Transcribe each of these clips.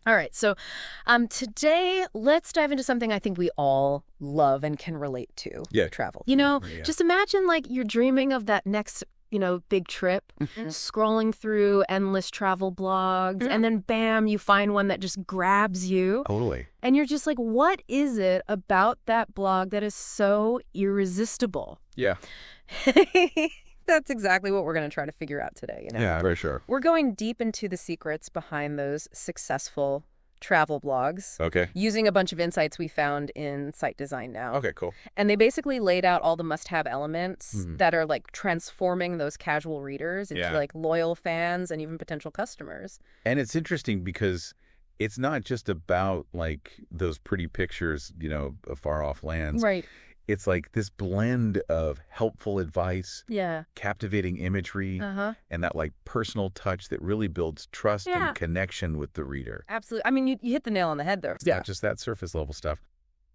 All right. So today, let's dive into something I think we all love and can relate to. Yeah. Travel. Yeah. Just imagine like you're dreaming of that next, big trip, scrolling through endless travel blogs, and then bam, you find one that just grabs you. Totally. And you're just like, what is it about that blog that is so irresistible? Yeah. That's exactly what we're going to try to figure out today. Yeah, for sure. We're going deep into the secrets behind those successful travel blogs. Okay. Using a bunch of insights we found in Site Design Now. Okay, cool. And they basically laid out all the must-have elements that are like transforming those casual readers into like loyal fans and even potential customers. And it's interesting because it's not just about like those pretty pictures, of far off lands. Right. It's like this blend of helpful advice, Yeah. captivating imagery, and that like personal touch that really builds trust and connection with the reader. Absolutely. I mean, you hit the nail on the head there. It's not just that surface level stuff.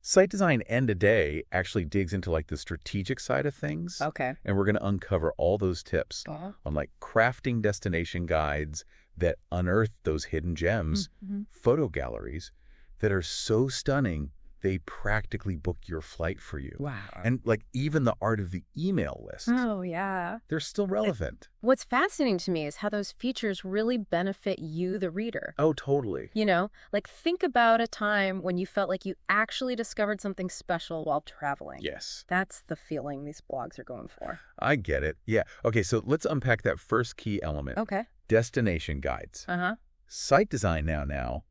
Site Design End a Day actually digs into like the strategic side of things. Okay. And we're going to uncover all those tips on like crafting destination guides that unearth those hidden gems, photo galleries that are so stunning they practically book your flight for you. Wow. And like even the art of the email list. Oh, yeah. They're still relevant. What's fascinating to me is how those features really benefit you, the reader. Oh, totally. Like think about a time when you felt like you actually discovered something special while traveling. Yes. That's the feeling these blogs are going for. I get it. Yeah. Okay, so let's unpack that first key element. Okay. Destination guides. Site Design Now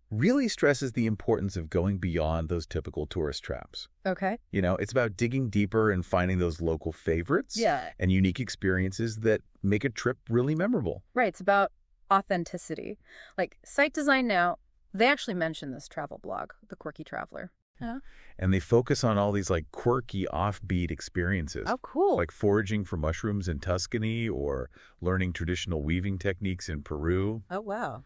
really stresses the importance of going beyond those typical tourist traps. Okay. It's about digging deeper and finding those local favorites and unique experiences that make a trip really memorable. Right. It's about authenticity. Like Site Design Now, they actually mention this travel blog, The Quirky Traveler. Yeah. And they focus on all these like quirky offbeat experiences. Oh, cool. Like foraging for mushrooms in Tuscany or learning traditional weaving techniques in Peru. Oh, wow.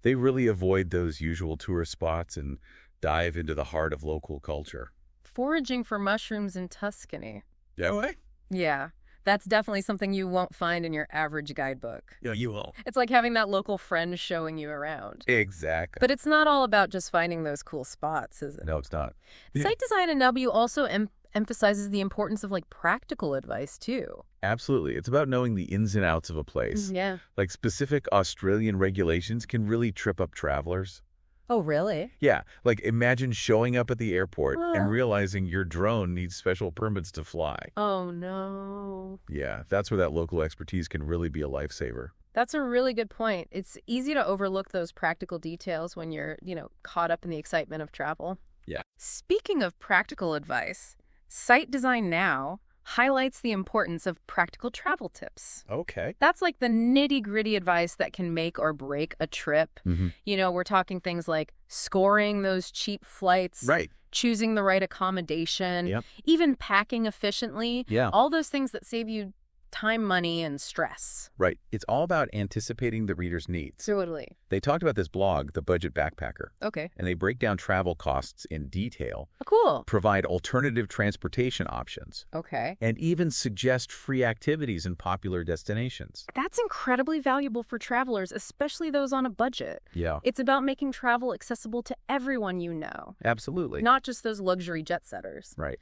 They really avoid those usual tourist spots and dive into the heart of local culture. Foraging for mushrooms in Tuscany. That way? Yeah. That's definitely something you won't find in your average guidebook. Yeah, you will. It's like having that local friend showing you around. Exactly. But it's not all about just finding those cool spots, is it? No, it's not. Site Design and W also emphasizes the importance of like practical advice too. Absolutely. It's about knowing the ins and outs of a place. Yeah. Like specific Australian regulations can really trip up travelers. Oh, really? Yeah. Like imagine showing up at the airport and realizing your drone needs special permits to fly. Oh, no. Yeah. That's where that local expertise can really be a lifesaver. That's a really good point. It's easy to overlook those practical details when you're, caught up in the excitement of travel. Yeah. Speaking of practical advice, Site Design Now highlights the importance of practical travel tips. Okay. That's like the nitty-gritty advice that can make or break a trip. We're talking things like scoring those cheap flights, Right. choosing the right accommodation, even packing efficiently. Yeah. All those things that save you time, money, and stress. Right. It's all about anticipating the reader's needs. Totally. They talked about this blog, The Budget Backpacker, Okay. and they break down travel costs in detail, Oh, cool. provide alternative transportation options, Okay. and even suggest free activities in popular destinations. That's incredibly valuable for travelers, especially those on a budget. Yeah, It's about making travel accessible to everyone you know, absolutely. not just those luxury jet setters. Right.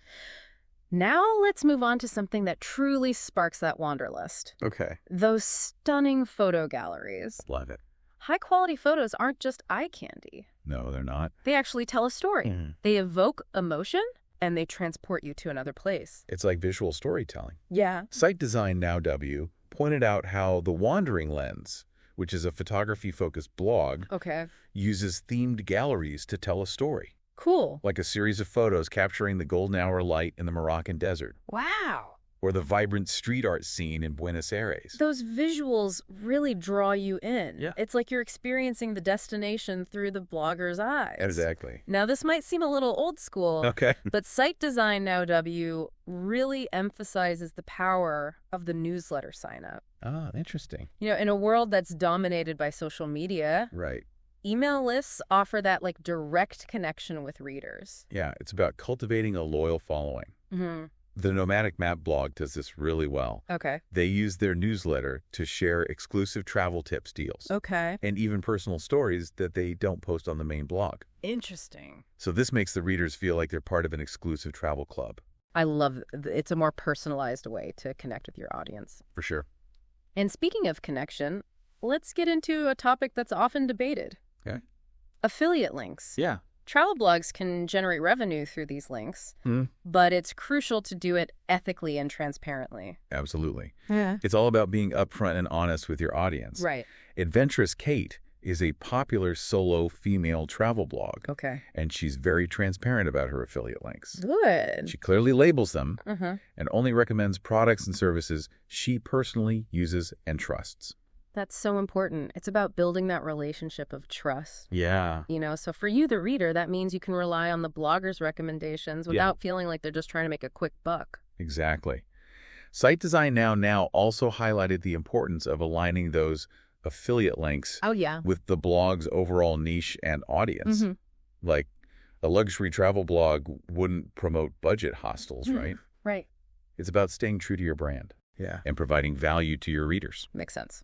Now let's move on to something that truly sparks that wanderlust. Okay. Those stunning photo galleries. Love it. High-quality photos aren't just eye candy. No, they're not. They actually tell a story. They evoke emotion, and they transport you to another place. It's like visual storytelling. Yeah. Site Design Now W pointed out how the Wandering Lens, which is a photography-focused blog, Okay. uses themed galleries to tell a story. Cool. Like a series of photos capturing the golden hour light in the Moroccan desert, Wow. or the vibrant street art scene in Buenos Aires. Those visuals really draw you in. Yeah. It's like you're experiencing the destination through the blogger's eyes. Exactly. Now, this might seem a little old school, Okay. but Site Design Now W really emphasizes the power of the newsletter sign-up. Ah, interesting. In a world that's dominated by social media, Right. email lists offer that like direct connection with readers. Yeah, it's about cultivating a loyal following. The Nomadic Map blog does this really well. Okay. They use their newsletter to share exclusive travel tips deals. Okay. And even personal stories that they don't post on the main blog. Interesting. So this makes the readers feel like they're part of an exclusive travel club. I love it's a more personalized way to connect with your audience. For sure. And speaking of connection, let's get into a topic that's often debated. Okay. Affiliate links. Yeah. Travel blogs can generate revenue through these links, but it's crucial to do it ethically and transparently. Absolutely. Yeah. It's all about being upfront and honest with your audience. Right. Adventurous Kate is a popular solo female travel blog. Okay. And she's very transparent about her affiliate links. Good. She clearly labels them Mm-hmm. and only recommends products and services she personally uses and trusts. That's so important. It's about building that relationship of trust. Yeah. So for you, the reader, that means you can rely on the blogger's recommendations without feeling like they're just trying to make a quick buck. Exactly. Site Design Now also highlighted the importance of aligning those affiliate links with the blog's overall niche and audience. Like a luxury travel blog wouldn't promote budget hostels, right? Right. It's about staying true to your brand and providing value to your readers. Makes sense.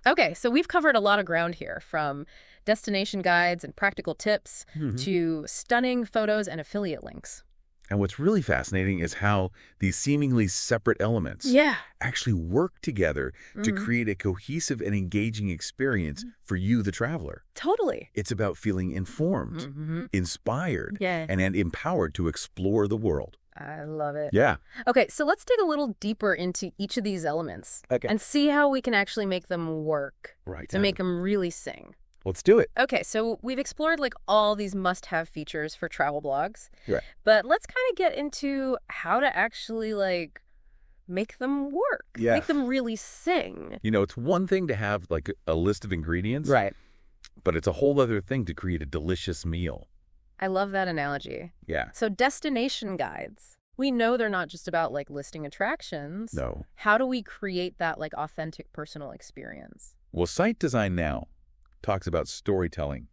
Okay, so we've covered a lot of ground here, from destination guides and practical tips to stunning photos and affiliate links. And what's really fascinating is how these seemingly separate elements actually work together to create a cohesive and engaging experience for you, the traveler. Totally. It's about feeling informed, inspired, Yeah. and empowered to explore the world. I love it. Yeah. Okay, so let's dig a little deeper into each of these elements and see how we can actually make them work to make them really sing. Let's do it. Okay, so we've explored all these must-have features for travel blogs, Right. but let's kind of get into how to actually make them work, make them really sing. It's one thing to have a list of ingredients, Right. but it's a whole other thing to create a delicious meal. I love that analogy. Yeah. So destination guides, we know they're not just about listing attractions. No. How do we create that authentic personal experience? Well, Site Design Now talks about storytelling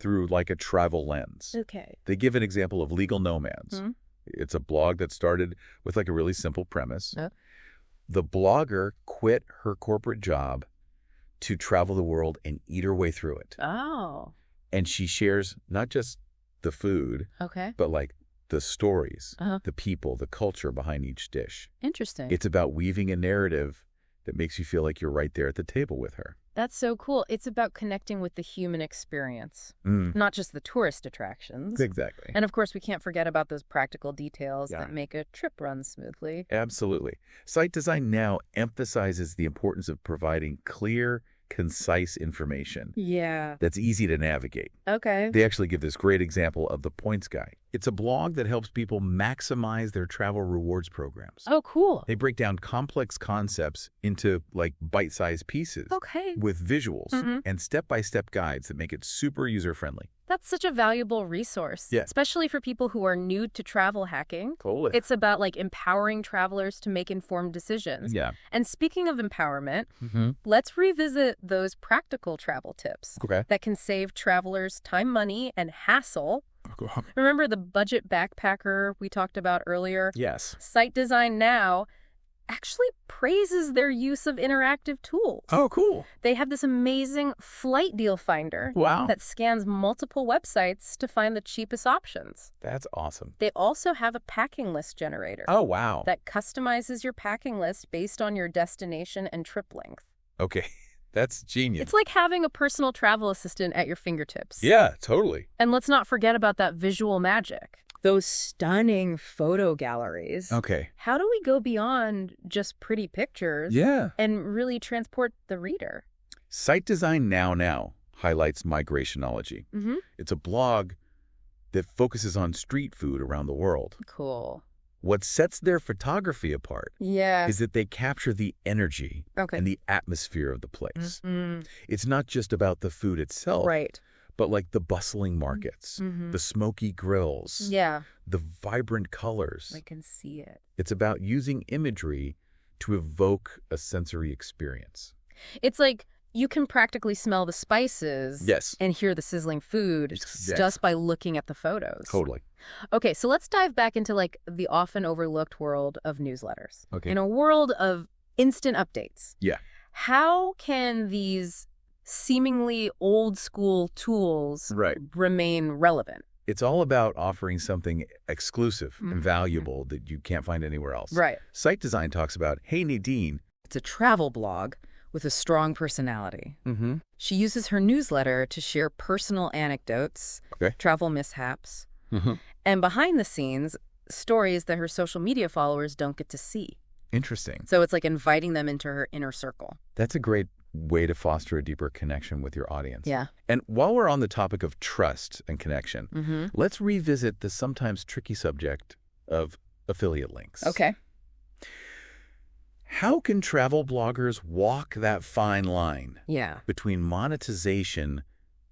through a travel lens. Okay. They give an example of Legal Nomads. It's a blog that started with a really simple premise. The blogger quit her corporate job to travel the world and eat her way through it. Oh. And she shares not just the food, but the stories, the people, the culture behind each dish. Interesting. It's about weaving a narrative that makes you feel like you're right there at the table with her. That's so cool. It's about connecting with the human experience, not just the tourist attractions. Exactly. And of course, we can't forget about those practical details that make a trip run smoothly. Absolutely. Site Design Now emphasizes the importance of providing clear, concise information. Yeah. That's easy to navigate. Okay. They actually give this great example of the Points Guide. It's a blog that helps people maximize their travel rewards programs. Oh, cool. They break down complex concepts into bite-sized pieces with visuals and step-by-step guides that make it super user-friendly. That's such a valuable resource, especially for people who are new to travel hacking. Totally. It's about empowering travelers to make informed decisions. Yeah. And speaking of empowerment, let's revisit those practical travel tips that can save travelers time, money, and hassle. Remember the budget backpacker we talked about earlier? Yes. Site Design Now actually praises their use of interactive tools. Oh, cool. They have this amazing flight deal finder that scans multiple websites to find the cheapest options. That's awesome. They also have a packing list generator. Oh, wow. That customizes your packing list based on your destination and trip length. Okay. That's genius. It's like having a personal travel assistant at your fingertips. Yeah, totally. And let's not forget about that visual magic. Those stunning photo galleries. Okay. How do we go beyond just pretty pictures and really transport the reader? Site Design Now highlights Migrationology. It's a blog that focuses on street food around the world. Cool. What sets their photography apart is that they capture the energy and the atmosphere of the place. It's not just about the food itself, but the bustling markets, the smoky grills, the vibrant colors. I can see it. It's about using imagery to evoke a sensory experience. It's you can practically smell the spices and hear the sizzling food just by looking at the photos. Totally. Okay, so let's dive back into like the often overlooked world of newsletters. Okay. In a world of instant updates. Yeah. How can these seemingly old school tools remain relevant? It's all about offering something exclusive and valuable that you can't find anywhere else. Right. Site Design talks about, hey, Nadine. It's a travel blog with a strong personality. She uses her newsletter to share personal anecdotes, travel mishaps, and behind the scenes, stories that her social media followers don't get to see. Interesting. So it's like inviting them into her inner circle. That's a great way to foster a deeper connection with your audience. Yeah. And while we're on the topic of trust and connection, let's revisit the sometimes tricky subject of affiliate links. Okay. How can travel bloggers walk that fine line between monetization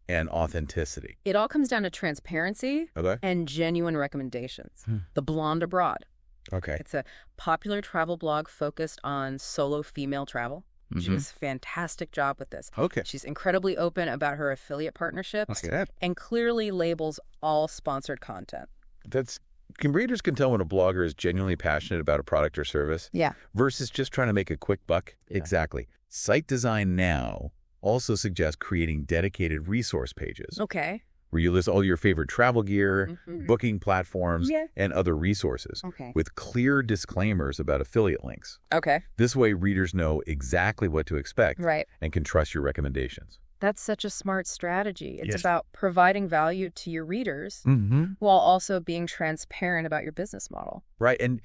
and authenticity? It all comes down to transparency and genuine recommendations. The Blonde Abroad. Okay. It's a popular travel blog focused on solo female travel. She does a fantastic job with this. Okay. She's incredibly open about her affiliate partnerships and clearly labels all sponsored content. Readers can tell when a blogger is genuinely passionate about a product or service versus just trying to make a quick buck. Yeah. Exactly. Site Design Now also suggests creating dedicated resource pages. Okay. Where you list all your favorite travel gear, booking platforms, and other resources with clear disclaimers about affiliate links. Okay. This way, readers know exactly what to expect and can trust your recommendations. That's such a smart strategy. It's about providing value to your readers while also being transparent about your business model. Right. And,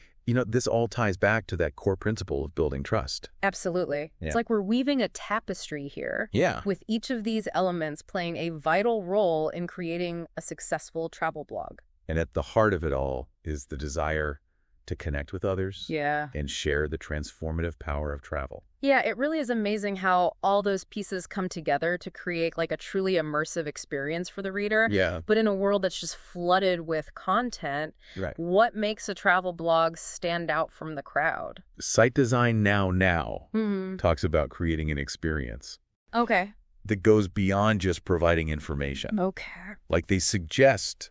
this all ties back to that core principle of building trust. Absolutely. Yeah. It's like we're weaving a tapestry here with each of these elements playing a vital role in creating a successful travel blog. And at the heart of it all is the desire to connect with others and share the transformative power of travel. Yeah, it really is amazing how all those pieces come together to create like a truly immersive experience for the reader. Yeah. But in a world that's just flooded with content, what makes a travel blog stand out from the crowd? Site Design Now talks about creating an experience. Okay. That goes beyond just providing information. Okay. Like they suggest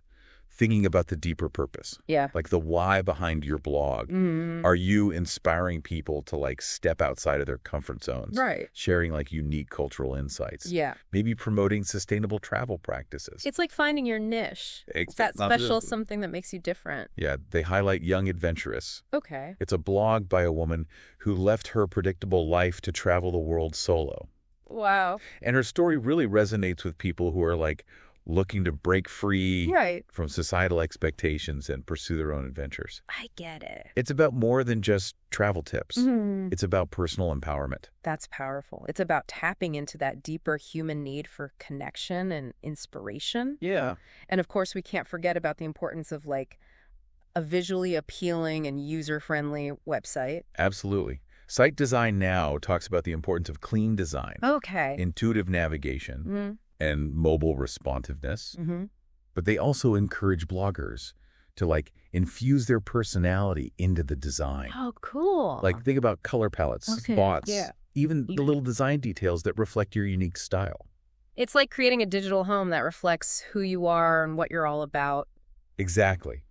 thinking about the deeper purpose. Yeah. Like the why behind your blog. Are you inspiring people to like step outside of their comfort zones? Right. Sharing like unique cultural insights. Yeah. Maybe promoting sustainable travel practices. It's like finding your niche. It's that special something that makes you different. Yeah. They highlight Young Adventurous. Okay. It's a blog by a woman who left her predictable life to travel the world solo. Wow. And her story really resonates with people who are like looking to break free from societal expectations and pursue their own adventures. I get it. It's about more than just travel tips. It's about personal empowerment. That's powerful. It's about tapping into that deeper human need for connection and inspiration. Yeah. And of course, we can't forget about the importance of like a visually appealing and user-friendly website. Absolutely. Site Design Now talks about the importance of clean design, intuitive navigation, and mobile responsiveness. But they also encourage bloggers to like infuse their personality into the design. Oh, cool. Like think about color palettes, spots, even the little design details that reflect your unique style. It's like creating a digital home that reflects who you are and what you're all about. Exactly.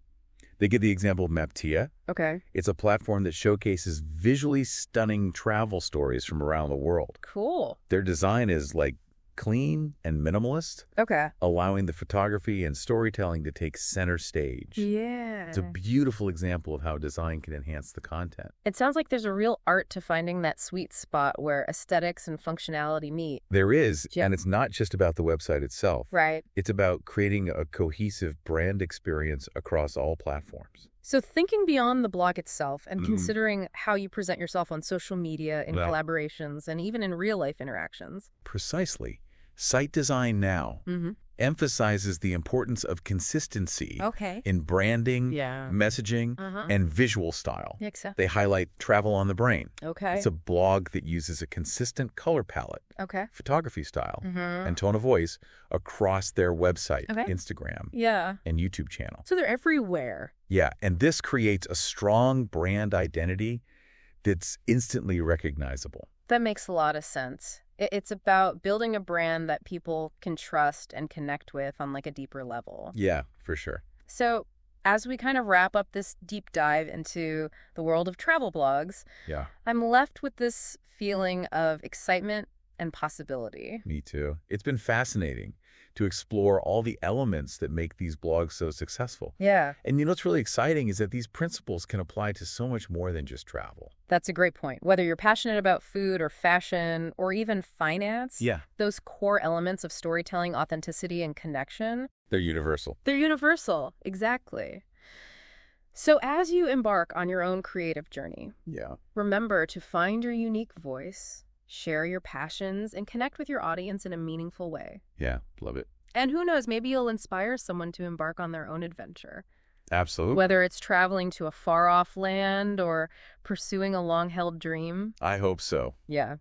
They give the example of Maptia. Okay. It's a platform that showcases visually stunning travel stories from around the world. Cool. Their design is like clean and minimalist, allowing the photography and storytelling to take center stage. Yeah. It's a beautiful example of how design can enhance the content. It sounds like there's a real art to finding that sweet spot where aesthetics and functionality meet. There is, and it's not just about the website itself. Right. It's about creating a cohesive brand experience across all platforms. So thinking beyond the blog itself and considering how you present yourself on social media, in collaborations, and even in real-life interactions. Precisely. Site Design Now emphasizes the importance of consistency in branding, messaging, and visual style. They highlight travel on the brain. It's a blog that uses a consistent color palette, photography style, and tone of voice across their website, Instagram, and YouTube channel. So they're everywhere. Yeah, and this creates a strong brand identity that's instantly recognizable. That makes a lot of sense. It's about building a brand that people can trust and connect with on like a deeper level. Yeah, for sure. So as we kind of wrap up this deep dive into the world of travel blogs, I'm left with this feeling of excitement and possibility. Me too. It's been fascinating to explore all the elements that make these blogs so successful. Yeah. And what's really exciting is that these principles can apply to so much more than just travel. That's a great point. Whether you're passionate about food or fashion or even finance, those core elements of storytelling, authenticity, and connection, they're universal. They're universal, exactly. So as you embark on your own creative journey, remember to find your unique voice, share your passions, and connect with your audience in a meaningful way. Yeah, love it. And who knows, maybe you'll inspire someone to embark on their own adventure. Absolutely. Whether it's traveling to a far-off land or pursuing a long-held dream. I hope so. Yeah.